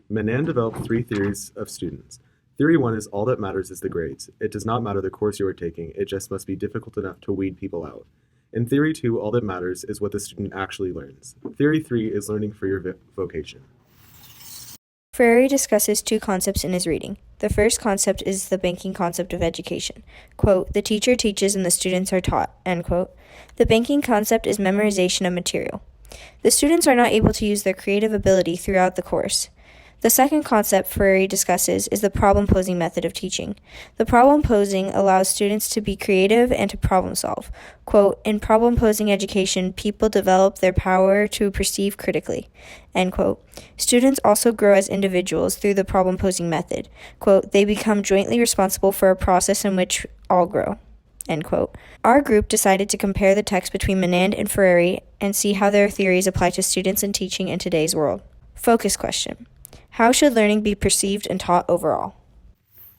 Manan developed three theories of students. Theory one is all that matters is the grades. It does not matter the course you are taking, it just must be difficult enough to weed people out. In theory two, all that matters is what the student actually learns. Theory three is learning for your vocation. Freire discusses two concepts in his reading. The first concept is the banking concept of education. Quote, the teacher teaches and the students are taught, end quote. The banking concept is memorization of material. The students are not able to use their creative ability throughout the course. The second concept Freire discusses is the problem-posing method of teaching. The problem posing allows students to be creative and to problem solve. Quote, in problem-posing education, people develop their power to perceive critically, end quote. Students also grow as individuals through the problem-posing method. Quote, they become jointly responsible for a process in which all grow. End quote. Our group decided to compare the text between Menand and Freire and see how their theories apply to students and teaching in today's world. Focus question. How should learning be perceived and taught overall?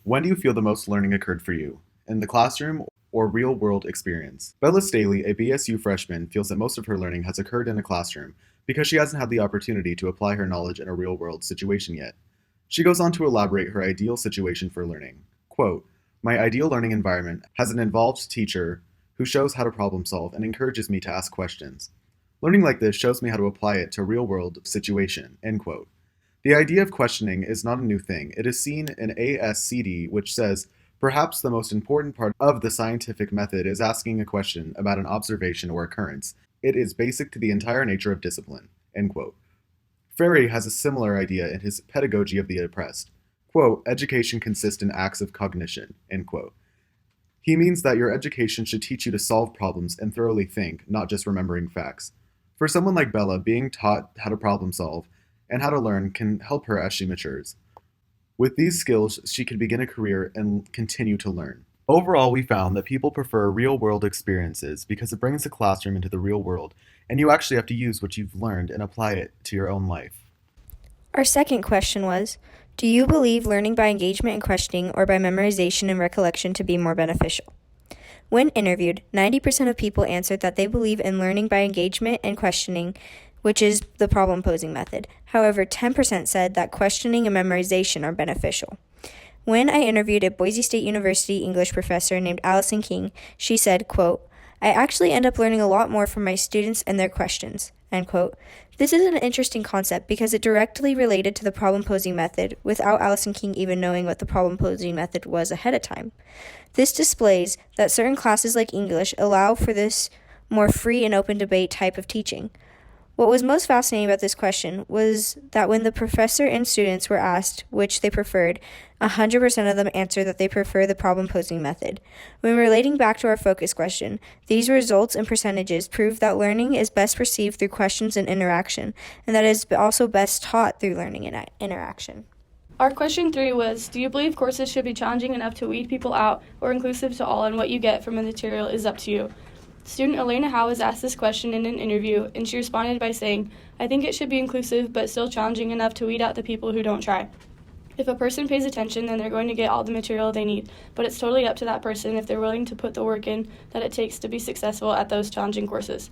When do you feel the most learning occurred for you? In the classroom or real-world experience? Bella Staley, a BSU freshman, feels that most of her learning has occurred in a classroom because she hasn't had the opportunity to apply her knowledge in a real-world situation yet. She goes on to elaborate her ideal situation for learning. Quote, my ideal learning environment has an involved teacher who shows how to problem solve and encourages me to ask questions. Learning like this shows me how to apply it to a real-world situation, end quote. The idea of questioning is not a new thing. It is seen in ASCD, which says, perhaps the most important part of the scientific method is asking a question about an observation or occurrence. It is basic to the entire nature of discipline, end quote. Freire has a similar idea in his Pedagogy of the Oppressed. Quote, education consists in acts of cognition, end quote. He means that your education should teach you to solve problems and thoroughly think, not just remembering facts. For someone like Bella, being taught how to problem solve and how to learn can help her as she matures. With these skills, she can begin a career and continue to learn. Overall, we found that people prefer real-world experiences because it brings the classroom into the real world, and you actually have to use what you've learned and apply it to your own life. Our second question was, do you believe learning by engagement and questioning or by memorization and recollection to be more beneficial? When interviewed, 90% of people answered that they believe in learning by engagement and questioning, which is the problem-posing method. However, 10% said that questioning and memorization are beneficial. When I interviewed a Boise State University English professor named Allison King, she said, quote, I actually end up learning a lot more from my students and their questions, end quote. This is an interesting concept because it directly related to the problem-posing method without Allison King even knowing what the problem-posing method was ahead of time. This displays that certain classes like English allow for this more free and open debate type of teaching. What was most fascinating about this question was that when the professor and students were asked which they preferred, 100% of them answered that they prefer the problem-posing method. When relating back to our focus question, these results and percentages prove that learning is best perceived through questions and interaction, and that it is also best taught through learning and interaction. Our question 3 was, do you believe courses should be challenging enough to weed people out or inclusive to all, and what you get from the material is up to you? Student Elena Howe was asked this question in an interview, and she responded by saying, I think it should be inclusive but still challenging enough to weed out the people who don't try. If a person pays attention, then they're going to get all the material they need, but it's totally up to that person if they're willing to put the work in that it takes to be successful at those challenging courses.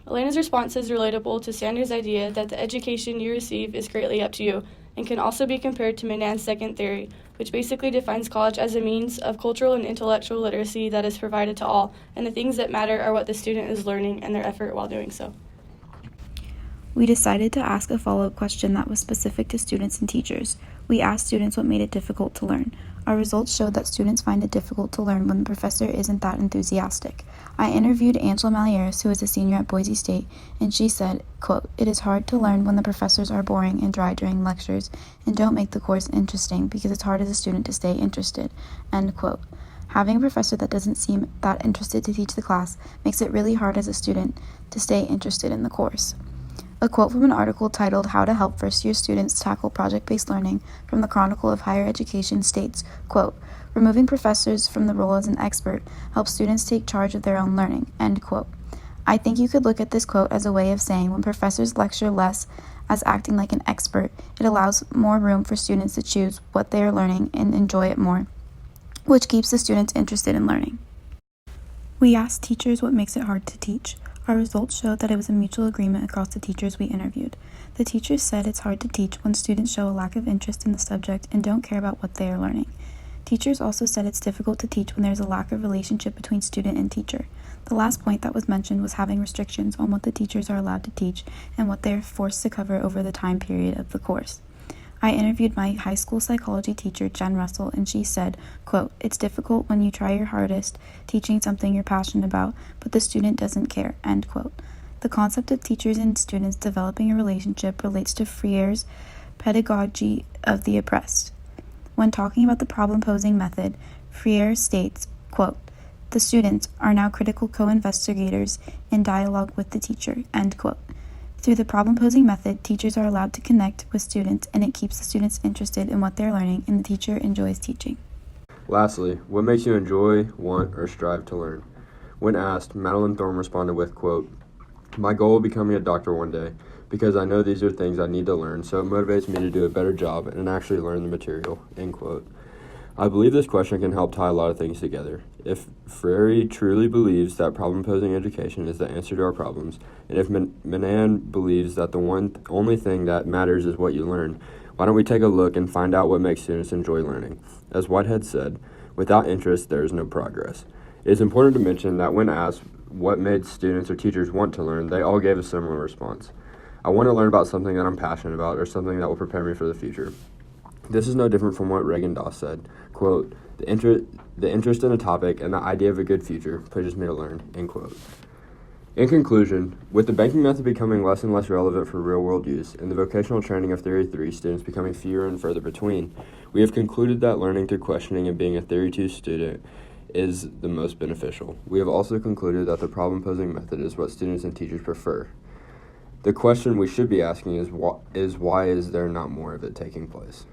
Elena's response is relatable to Sanders' idea that the education you receive is greatly up to you, and can also be compared to Menand's second theory, which basically defines college as a means of cultural and intellectual literacy that is provided to all, and the things that matter are what the student is learning and their effort while doing so. We decided to ask a follow-up question that was specific to students and teachers. We asked students what made it difficult to learn. Our results showed that students find it difficult to learn when the professor isn't that enthusiastic. I interviewed Angela Malieris, who is a senior at Boise State, and she said, quote, it is hard to learn when the professors are boring and dry during lectures and don't make the course interesting because it's hard as a student to stay interested, end quote. Having a professor that doesn't seem that interested to teach the class makes it really hard as a student to stay interested in the course. A quote from an article titled How to Help First-Year Students Tackle Project-Based Learning from the Chronicle of Higher Education states, quote, removing professors from the role as an expert helps students take charge of their own learning, end quote. I think you could look at this quote as a way of saying when professors lecture less as acting like an expert, it allows more room for students to choose what they are learning and enjoy it more, which keeps the students interested in learning. We asked teachers what makes it hard to teach. Our results showed that it was a mutual agreement across the teachers we interviewed. The teachers said it's hard to teach when students show a lack of interest in the subject and don't care about what they are learning. Teachers also said it's difficult to teach when there's a lack of relationship between student and teacher. The last point that was mentioned was having restrictions on what the teachers are allowed to teach and what they are forced to cover over the time period of the course. I interviewed my high school psychology teacher, Jen Russell, and she said, quote, "It's difficult when you try your hardest teaching something you're passionate about, but the student doesn't care," end quote. The concept of teachers and students developing a relationship relates to Freire's pedagogy of the oppressed. When talking about the problem-posing method, Freire states, quote, "The students are now critical co-investigators in dialogue with the teacher," end quote. Through the problem-posing method, teachers are allowed to connect with students, and it keeps the students interested in what they're learning, and the teacher enjoys teaching. Lastly, what makes you enjoy, want, or strive to learn? When asked, Madeline Thorne responded with, quote, "My goal of becoming a doctor one day, because I know these are things I need to learn, so it motivates me to do a better job and actually learn the material," end quote. I believe this question can help tie a lot of things together. If Freire truly believes that problem-posing education is the answer to our problems, and if Manan believes that the only thing that matters is what you learn, why don't we take a look and find out what makes students enjoy learning? As Whitehead said, without interest, there is no progress. It is important to mention that when asked what made students or teachers want to learn, they all gave a similar response. I want to learn about something that I'm passionate about or something that will prepare me for the future. This is no different from what Reagan Doss said, quote, the interest in a topic and the idea of a good future pushes me to learn," end quote. In conclusion, with the banking method becoming less and less relevant for real-world use and the vocational training of Theory 3 students becoming fewer and further between, we have concluded that learning through questioning and being a Theory 2 student is the most beneficial. We have also concluded that the problem-posing method is what students and teachers prefer. The question we should be asking is why is there not more of it taking place?